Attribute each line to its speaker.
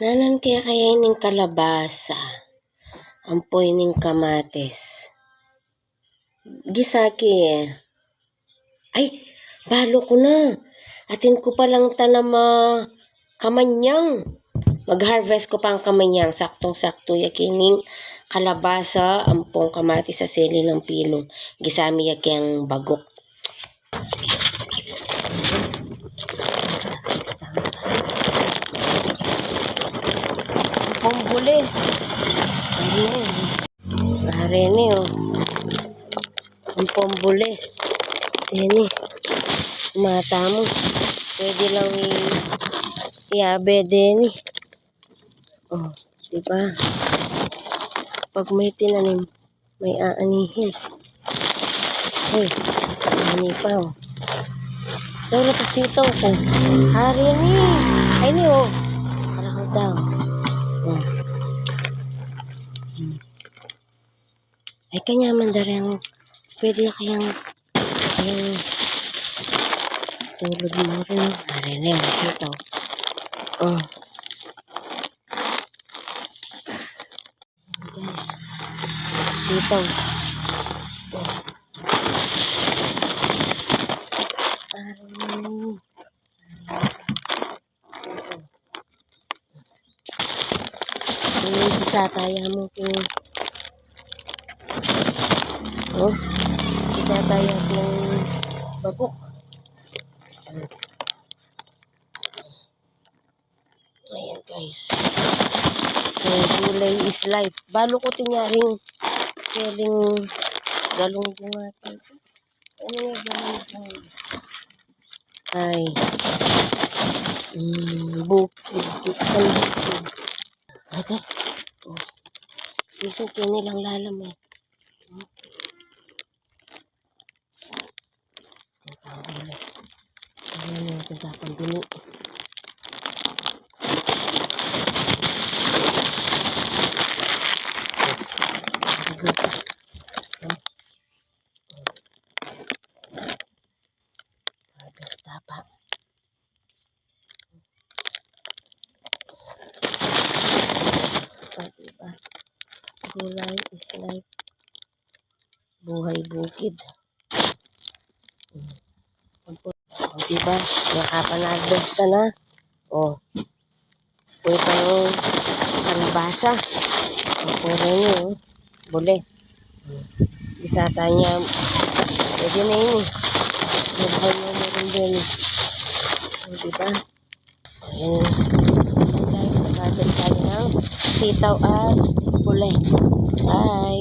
Speaker 1: Nanan kaya kainin kalabasa, ampoy ning kamatis. Gisaki Ay, balo ko na. Atin ko palang tanama kamanyang. Mag-harvest ko pa ang kamanyang. Saktong-sakto yakining kalabasa, ampong kamatis sa sili ng pilong. Gisami yakiyang bagok. Pombole. Arene oh. Ang pombole. Ini. Mata mo. Pwede lang iabe din eh. Oh, diba? Pag may tinanim, may aanihin. Hey, ani pa oh. Pero pasitaw ko. Hari ni. Ay ni oh. Parang daw. Oh. Ay kanya man darang pwede kayang tulog mo rin. Hari ni. Pasitaw. Oh. Guys. Sitaw. Oh. Ini bisa tayo mo kung oh, bisa tayo kung babok. Ayan guys. Gulay is life. Balo ko tinyaring feeling galong bunga. Ano yung galong bunga? Ay. Bukid. Ito. Oh. Isang kinilang lalam eh. Ayan yung tagapang duni. Agas tapa. Diba? Gulay is life. Buhay bukid. O diba? Nakapanagdas ka na. O. Pwede kang kalabasa. Puro nyo. Bule. Isata niya. Pwede na yun eh. Buhay mo rin din. O diba? Ayan. Guys, nagagawin tayo ng sitaw at bule. Bye!